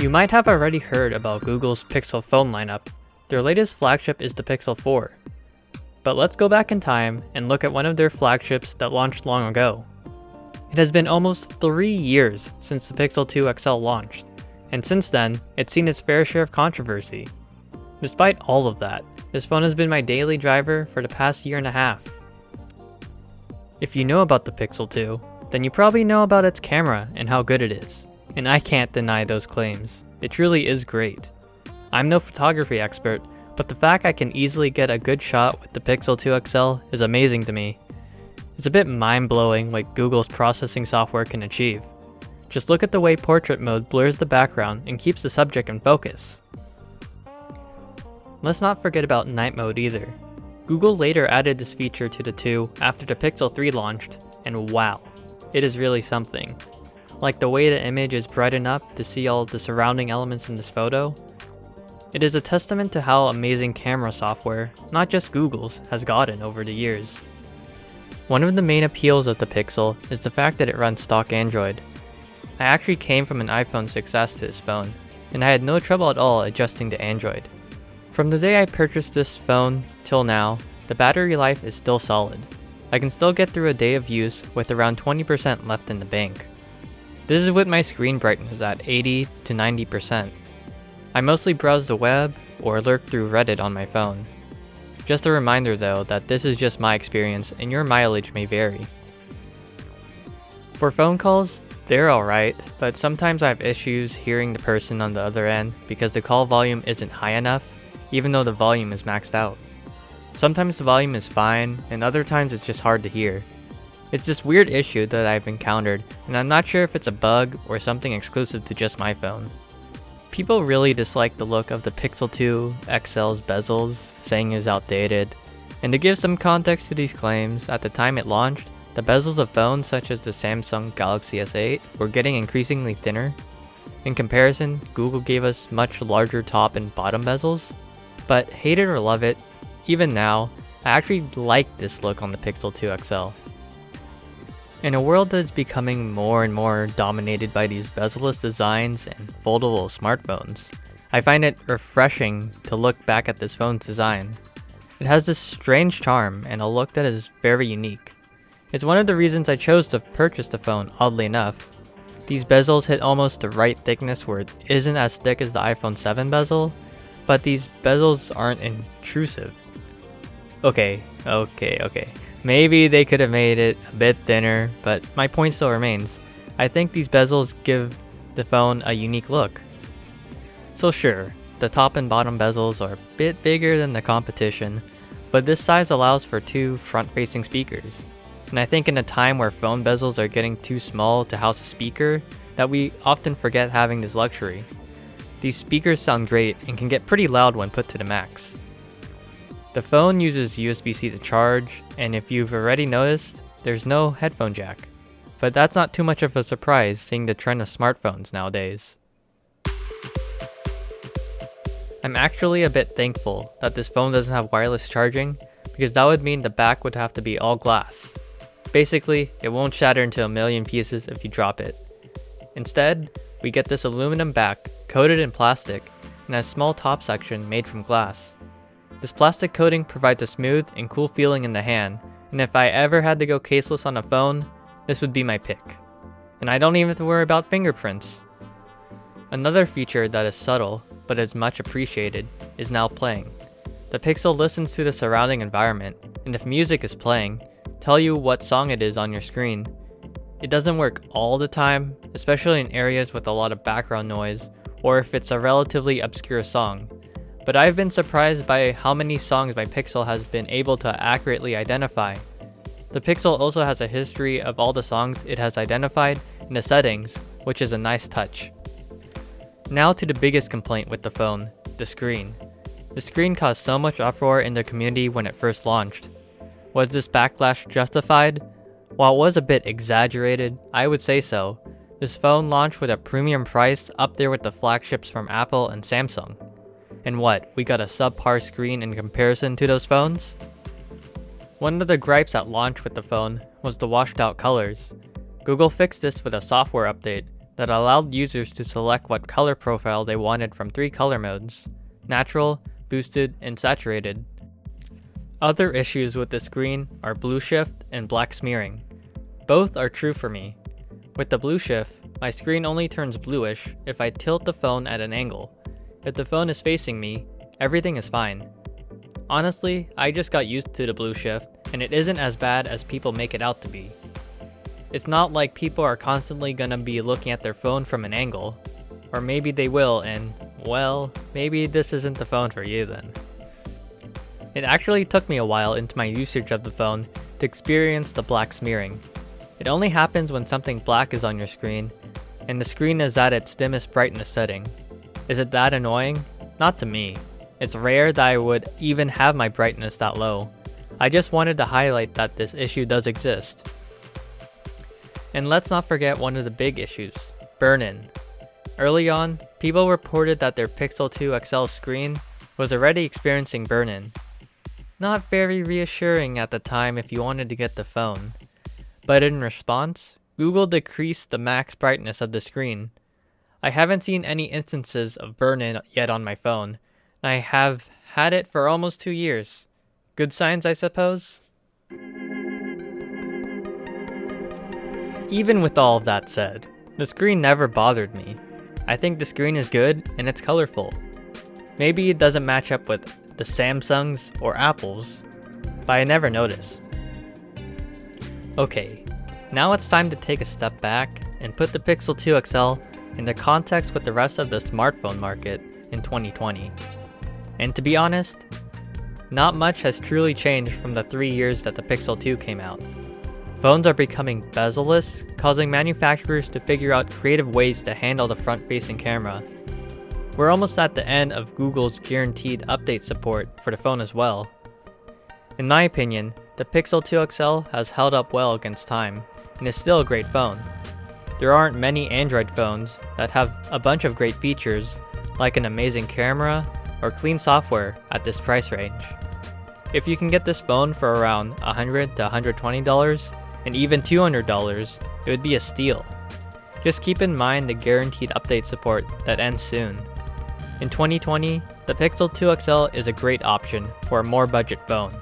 You might have already heard about Google's Pixel phone lineup. Their latest flagship is the Pixel 4. But let's go back in time and look at one of their flagships that launched long ago. It has been almost 3 years since the Pixel 2 XL launched, and since then, it's seen its fair share of controversy. Despite all of that, this phone has been my daily driver for the past year and a half. If you know about the Pixel 2, then you probably know about its camera and how good it is. And I can't deny those claims. It truly is great. I'm no photography expert, but the fact I can easily get a good shot with the Pixel 2 XL is amazing to me. It's a bit mind-blowing what Google's processing software can achieve. Just look at the way portrait mode blurs the background and keeps the subject in focus. Let's not forget about night mode either. Google later added this feature to the 2 after the Pixel 3 launched, and wow, it is really something. Like the way the image is brightened up to see all the surrounding elements in this photo. It is a testament to how amazing camera software, not just Google's, has gotten over the years. One of the main appeals of the Pixel is the fact that it runs stock Android. I actually came from an iPhone 6s to this phone, and I had no trouble at all adjusting to Android. From the day I purchased this phone till now, the battery life is still solid. I can still get through a day of use with around 20% left in the bank. This is with my screen brightness at 80 to 90%. I mostly browse the web or lurk through Reddit on my phone. Just a reminder though that this is just my experience and your mileage may vary. For phone calls, they're alright, but sometimes I have issues hearing the person on the other end because the call volume isn't high enough, even though the volume is maxed out. Sometimes the volume is fine, and other times it's just hard to hear. It's this weird issue that I've encountered, and I'm not sure if it's a bug or something exclusive to just my phone. People really dislike the look of the Pixel 2 XL's bezels, saying it is outdated. And to give some context to these claims, at the time it launched, the bezels of phones such as the Samsung Galaxy S8 were getting increasingly thinner. In comparison, Google gave us much larger top and bottom bezels. But hate it or love it, even now, I actually like this look on the Pixel 2 XL. In a world that is becoming more and more dominated by these bezel-less designs and foldable smartphones, I find it refreshing to look back at this phone's design. It has this strange charm and a look that is very unique. It's one of the reasons I chose to purchase the phone, oddly enough. These bezels hit almost the right thickness where it isn't as thick as the iPhone 7 bezel, but these bezels aren't intrusive. Okay. Maybe they could have made it a bit thinner, but my point still remains. I think these bezels give the phone a unique look. So sure, the top and bottom bezels are a bit bigger than the competition, but this size allows for 2 front-facing speakers. And I think in a time where phone bezels are getting too small to house a speaker, that we often forget having this luxury. These speakers sound great and can get pretty loud when put to the max. The phone uses USB-C to charge, and if you've already noticed, there's no headphone jack. But that's not too much of a surprise seeing the trend of smartphones nowadays. I'm actually a bit thankful that this phone doesn't have wireless charging, because that would mean the back would have to be all glass. Basically, it won't shatter into a million pieces if you drop it. Instead, we get this aluminum back coated in plastic and a small top section made from glass. This plastic coating provides a smooth and cool feeling in the hand, and if I ever had to go caseless on a phone, this would be my pick. And I don't even have to worry about fingerprints. Another feature that is subtle, but is much appreciated, is now playing. The Pixel listens to the surrounding environment, and if music is playing, tell you what song it is on your screen. It doesn't work all the time, especially in areas with a lot of background noise, or if it's a relatively obscure song. But I've been surprised by how many songs my Pixel has been able to accurately identify. The Pixel also has a history of all the songs it has identified in the settings, which is a nice touch. Now to the biggest complaint with the phone, the screen. The screen caused so much uproar in the community when it first launched. Was this backlash justified? While it was a bit exaggerated, I would say so. This phone launched with a premium price up there with the flagships from Apple and Samsung. And what, we got a subpar screen in comparison to those phones? One of the gripes at launch with the phone was the washed out colors. Google fixed this with a software update, that allowed users to select what color profile they wanted from 3 color modes: natural, boosted, and saturated. Other issues with the screen are blue shift and black smearing. Both are true for me. With the blue shift, my screen only turns bluish if I tilt the phone at an angle. If the phone is facing me, everything is fine. Honestly, I just got used to the blue shift, and it isn't as bad as people make it out to be. It's not like people are constantly gonna be looking at their phone from an angle. Or maybe they will, and, well, maybe this isn't the phone for you then. It actually took me a while into my usage of the phone to experience the black smearing. It only happens when something black is on your screen, and the screen is at its dimmest brightness setting. Is it that annoying? Not to me. It's rare that I would even have my brightness that low. I just wanted to highlight that this issue does exist. And let's not forget one of the big issues, burn-in. Early on, people reported that their Pixel 2 XL screen was already experiencing burn-in. Not very reassuring at the time if you wanted to get the phone. But in response, Google decreased the max brightness of the screen. I haven't seen any instances of burn-in yet on my phone, and I have had it for almost 2 years. Good signs, I suppose? Even with all of that said, the screen never bothered me. I think the screen is good and it's colorful. Maybe it doesn't match up with the Samsungs or Apples, but I never noticed. Okay, now it's time to take a step back and put the Pixel 2 XL into context with the rest of the smartphone market in 2020. And to be honest, not much has truly changed from the 3 years that the Pixel 2 came out. Phones are becoming bezel-less, causing manufacturers to figure out creative ways to handle the front-facing camera. We're almost at the end of Google's guaranteed update support for the phone as well. In my opinion, the Pixel 2 XL has held up well against time, and is still a great phone. There aren't many Android phones that have a bunch of great features, like an amazing camera or clean software at this price range. If you can get this phone for around $100 to $120 and even $200, it would be a steal. Just keep in mind the guaranteed update support that ends soon. In 2020, the Pixel 2 XL is a great option for a more budget phone.